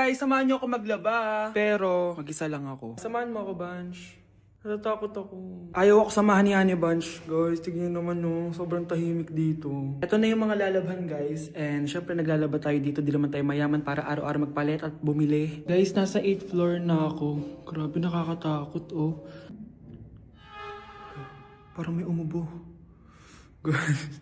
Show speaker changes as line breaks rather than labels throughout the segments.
guys, samahan niyo ako maglaba. Pero, mag-isa lang ako. Samahan mo ako, Bunch. Natatakot ako. Ayaw ako samahan ni Anya, Bunch. Guys, tignan naman no. Sobrang tahimik dito. Ito na yung mga lalabhan, guys. And syempre, naglalaba tayo dito. Di naman tayo mayaman para araw-araw magpalit at bumili. Guys, nasa 8th floor na ako. Grabe, nakakatakot, oh. Parang may umubo. Guys,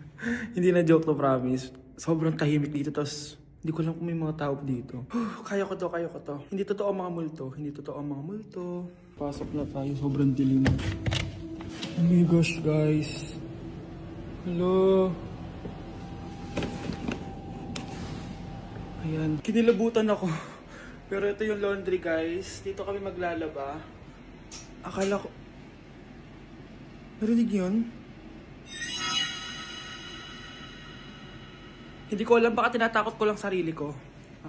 hindi na joke to, promise. Sobrang tahimik dito, tapos hindi ko alam kung may mga tao dito. Kaya ko to, kaya ko to. Hindi totoo ang mga multo. Hindi totoo ang mga multo. Pasok na tayo, sobrang dilim. Oh my gosh, guys. Hello. Ayan, kinilabutan ako. Pero ito yung laundry, guys. Dito kami maglalaba. Akala ko... Narinig yun? Hindi ko alam, baka tinatakot ko lang sarili ko.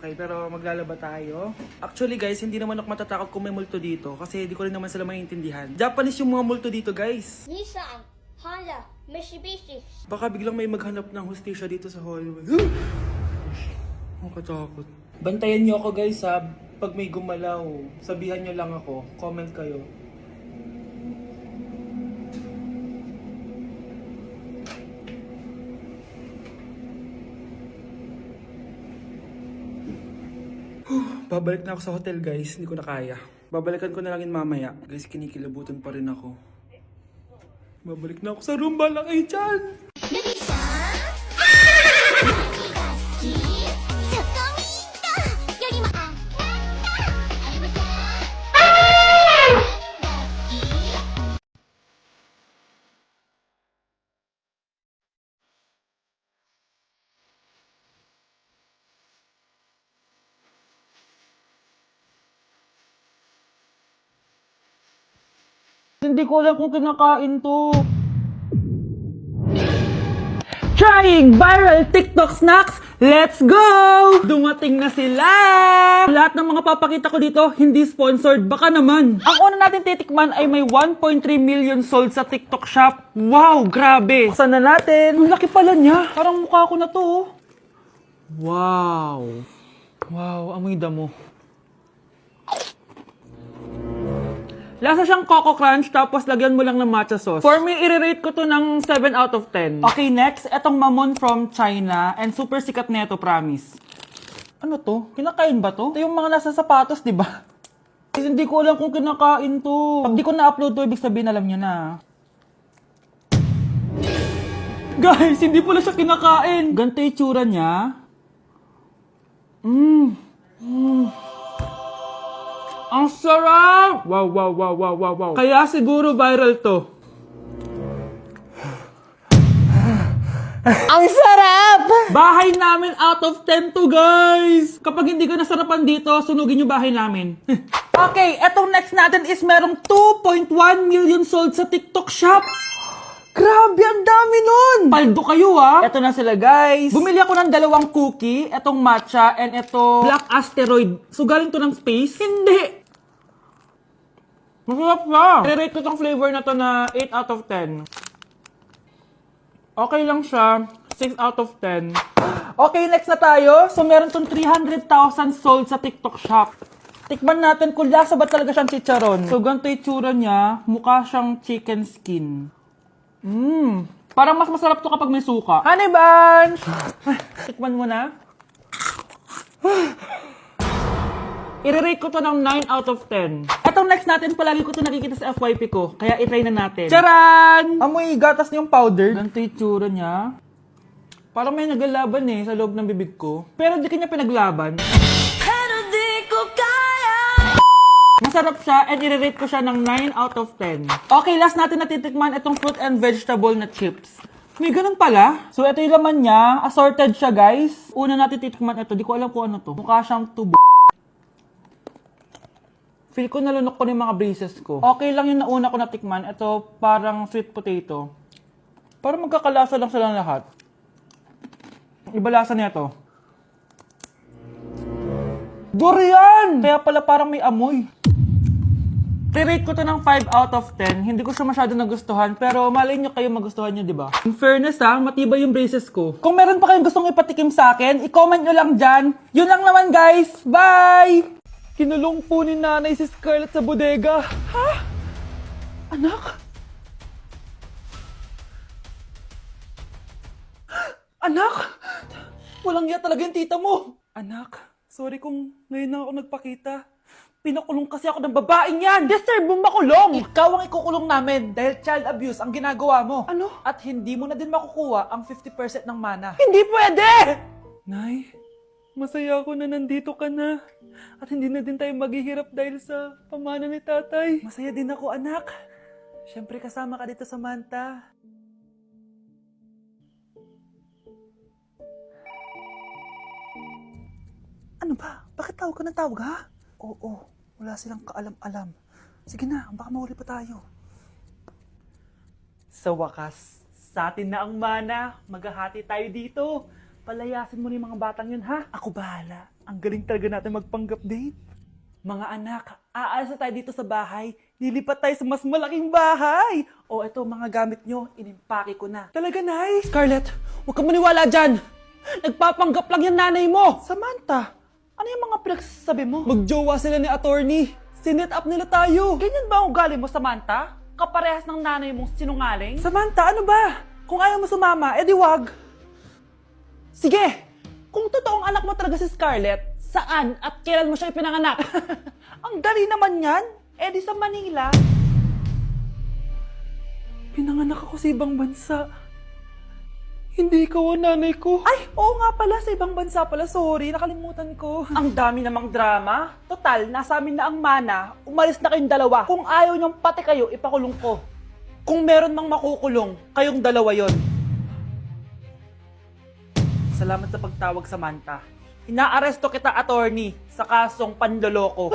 Okay, pero maglalaba tayo. Actually guys, hindi naman ako matatakot kung may multo dito. Kasi hindi ko rin naman sila maintindihan. Japanese yung mga multo dito, guys.
Nissan, Honda, Mitsubishi.
Baka biglang may maghanap ng hustisya dito sa hallway. Ang katakot. Bantayan niyo ako, guys, ha. Pag may gumalaw, sabihan niyo lang ako. Comment kayo. Babalik na ako sa hotel, guys. Hindi ko na kaya. Babalikan ko na lang yun mamaya. Guys, kinikilabutan pa rin ako. Babalik na ako sa room. Balang kayo dyan! Hindi ko alam kung kinakain to. Trying viral TikTok snacks! Let's go! Dumating na sila! Lahat ng mga papakita ko dito, hindi sponsored. Baka naman. Ang una natin titikman ay may 1.3 million sold sa TikTok shop. Wow, grabe! Buksan na natin. Ang laki pala niya. Parang mukha ko na to. Wow. Wow, amoy damo. Lasa siyang Coco Crunch, tapos lagyan mo lang ng matcha sauce. For me, i-rate ko to ng 7 out of 10. Okay, next, etong Mamon from China, and super sikat na ito, promise. Ano to? Kinakain ba to? Ito yung mga nasa sapatos, di ba? Kasi hindi ko alam kung kinakain to. Pag di ko na-upload to, ibig sabihin alam nyo na. Guys, hindi pala siya kinakain. Ganito yung tsura niya. Ang sarap! Wow, wow, wow, wow, wow, wow. Kaya siguro viral to. Ang sarap! Bahay namin out of 10 to, guys! Kapag hindi ka nasarapan dito, sunugin yung bahay namin. Okay, etong next natin is merong 2.1 million sold sa TikTok shop. Grabe, ang dami nun! Paldo kayo, ha? Eto na sila, guys. Bumili ako ng 2 cookie, etong matcha, and eto black asteroid. So, galing to ng space? Hindi! Masarap siya! I-rate ko tong flavor na to na 8 out of 10. Okay lang siya. 6 out of 10. Okay, next na tayo. So, meron tong 300,000 sold sa TikTok shop. Tikman natin kung lasa ba talaga siyang chicharon. So, ganito yung tsura niya. Mukha siyang chicken skin. Parang mas masarap to kapag may suka. Honey Bunch! Tikman mo na. I-rate ko to ng 9 out of 10. Etong next natin, palagi ko to nakikita sa FYP ko. Kaya i-try na natin. Charan! Amoy gatas niyong powder. Ganito yung tsura niya. Parang may naglalaban sa loob ng bibig ko. Pero di kanya pinaglaban. Pero di ko kaya! Masarap siya and i-rate ko siya ng 9 out of 10. Okay, last natin natitikman itong fruit and vegetable na chips. May ganun pala. So, ito yung laman niya. Assorted siya, guys. Una natin titikman ito. Di ko alam kung ano to. Mukha siyang tubo. Feel ko nalunok ko yung mga braces ko. Okay lang yung nauna ko natikman. Ito parang sweet potato. Parang magkakalasa lang silang lahat. Iba lasa niya to. Durian! Kaya pala parang may amoy. I-rate ko to ng 5 out of 10. Hindi ko siya masyado nagustuhan, pero malay nyo kayo magustuhan nyo, di ba? In fairness ha, matibay yung braces ko. Kung meron pa kayong gustong ipatikim sa akin, i-comment nyo lang dyan. Yun lang naman guys. Bye! Kinulong po ni nanay si Scarlett sa bodega. Ha? Anak? Anak? Walang iya talaga yung tita mo. Anak, sorry kung ngayon lang ako nagpakita. Pinakulong kasi ako ng babaeng yan! Deserve mo makulong! Ikaw ang ikukulong namin dahil child abuse ang ginagawa mo. Ano? At hindi mo na din makukuha ang 50% ng mana. Hindi pwede! Nay, masaya ako na nandito ka na. At hindi na din tayo maghihirap dahil sa pamana ni tatay. Masaya din ako, anak. Siyempre kasama ka dito sa Manta. Ano ba? Bakit tawag ka ng tawag, ha? Oo, wala silang kaalam-alam. Sige na, baka mahuli pa tayo. Sa wakas, sa atin na ang mana. Maghahati tayo dito. Palayasin mo na yung mga batang yun, ha? Ako bahala. Ang galing talaga natin magpanggap date. Mga anak, aalis na tayo dito sa bahay. Lilipat tayo sa mas malaking bahay. O eto, mga gamit nyo, inimpake ko na. Talaga, Nay? Scarlett, huwag ka maniwala dyan. Nagpapanggap lang yung nanay mo. Samantha, ano yung mga pinagsasabi mo? Magjowa sila ni attorney. Sinet up nila tayo. Ganyan ba ang ugali mo, Samantha? Kaparehas ng nanay mong sinungaling? Samantha, ano ba? Kung ayaw mo sumama, edi wag. Sige, kung totoong anak mo talaga si Scarlett, saan at kailan mo siya ipinanganak? Ang dali naman yan. Edi sa Manila. Pinanganak ako sa ibang bansa. Hindi ikaw ang nanay ko. Ay, oo nga pala, sa ibang bansa pala. Sorry, nakalimutan ko. Ang dami namang drama. Total, nasa amin na ang mana. Umalis na kayong dalawa. Kung ayaw niyong pati kayo, ipakulong ko. Kung meron mang makukulong, kayong dalawa yon. Salamat sa pagtawag, Samantha. Inaaresto kita, attorney, sa kasong panloloko.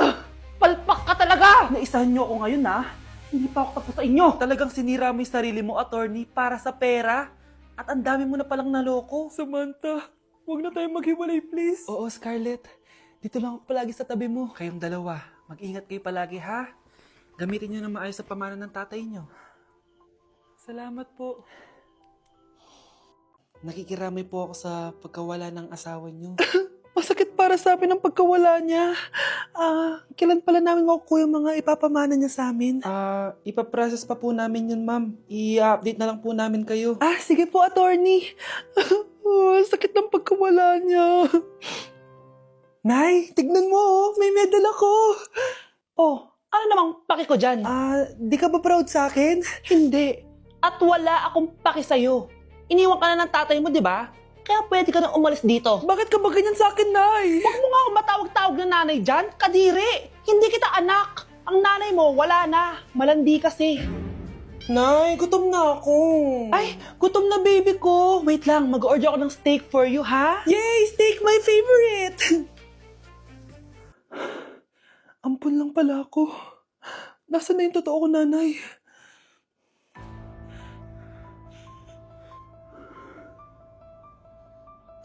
Palpak ka talaga! Naisahan niyo ako ngayon, ha? Hindi pa ako tapos sa inyo. Talagang sinira mo yung sarili mo, attorney, para sa pera. At ang dami mo na palang naloko. Samantha, huwag na tayong maghiwalay, please. Oo, Scarlett. Dito lang ako palagi sa tabi mo. Kayong dalawa, mag-ingat kayo palagi, ha? Gamitin niyo na maayos sa pamana ng tatay niyo. Salamat po. Nakikiramay po ako sa pagkawala ng asawa niyo. Masakit para sa amin ang pagkawala niya. Kailan pala namin makukuha yung mga ipapamana niya sa amin? Ipaprocess pa po namin yun, ma'am. I-update na lang po namin kayo. Sige po, attorney. Sakit ng pagkawala niya. Nay, tignan mo, may medal ako. Oh, ano namang paki ko dyan? Di ka ba proud sa akin? Hindi. At wala akong paki sa'yo. Iniwan ka na ng tatay mo, di ba? Kaya pwede ka nang umalis dito. Bakit ka ba ganyan sa akin, Nay? Huwag mo nga ako matawag-tawag na nanay dyan. Kadiri! Hindi kita anak. Ang nanay mo, wala na. Malandi kasi. Nay, gutom na ako. Ay, gutom na baby ko. Wait lang, mag-order ako ng steak for you, ha? Yay! Steak, my favorite! Ampun lang pala ako. Nasaan na yung totoo ko, nanay?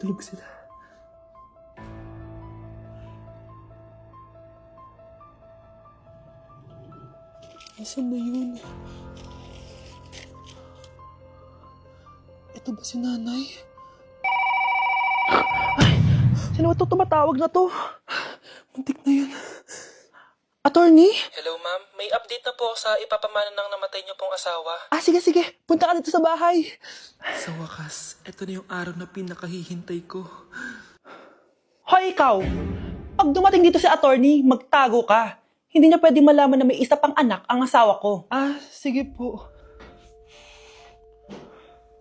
Tulog sila. Nasaan na yun? Ito ba si nanay? Ay! Sino ba ito tumatawag na to? Muntik na yun. Attorney?
Hello ma'am, may update na po sa ipapamana ng namatay niyo pong asawa.
Sige. Punta ka dito sa bahay.
Sa wakas, ito na yung araw na pinakahihintay ko.
Hoy, ikaw! Pag dumating dito si attorney, magtago ka. Hindi niya pwede malaman na may isa pang anak ang asawa ko. Sige po.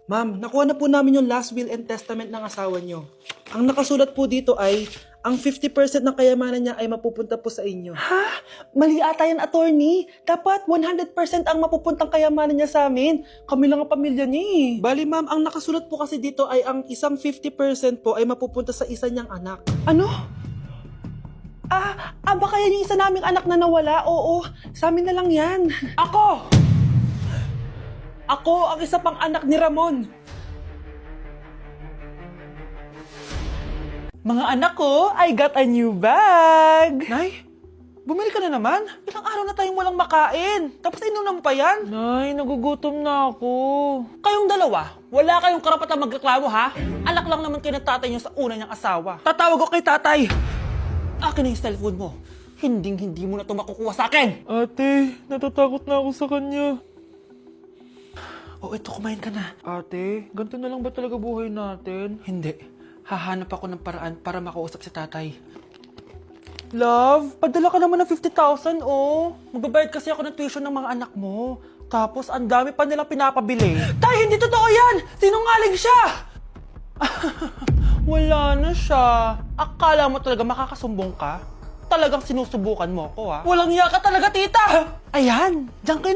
Ma'am, nakuha na po namin yung last will and testament ng asawa niyo. Ang nakasulat po dito ay, ang 50% ng kayamanan niya ay mapupunta po sa inyo. Ha? Mali ata yan, attorney. Dapat 100% ang mapupuntang kayamanan niya sa amin. Kami lang ang pamilya niya eh. Bali ma'am, ang nakasulat po kasi dito ay ang isang 50% po ay mapupunta sa isa niyang anak. Ano? Baka yan yung isa naming anak na nawala? Oo, sa amin na lang yan. Ako ang isa pang anak ni Ramon. Mga anak ko, I got a new bag. Nay, Bumili ka na naman? Ilang araw na tayong walang makain. Tapos inunom pa yan? Nay, nagugutom na ako. Kayong dalawa, wala kayong karapatang magreklamo ha? Alak lang naman kayo ng tatay niyo sa una niyang asawa. Tatawag ko kay tatay. Akin na yung cellphone mo. Hindi mo na ito makukuha sa akin. Ate, natatakot na ako sa kanya. Oh, ito, kumain ka na. Ate, ganito na lang ba talaga buhay natin? Hindi. Hahanap ako ng paraan para makausap si tatay. Love, padala ka naman ng 50,000, oh. Magbabayad kasi ako ng tuition ng mga anak mo. Tapos, ang dami pa nilang pinapabili. Tay, hindi totoo yan! Sinungaling siya! Wala na siya. Akala mo talaga makakasumbong ka? Talagang sinusubukan mo ko, ha? Walang iya ka talaga, tita! Ayan, diyan kayo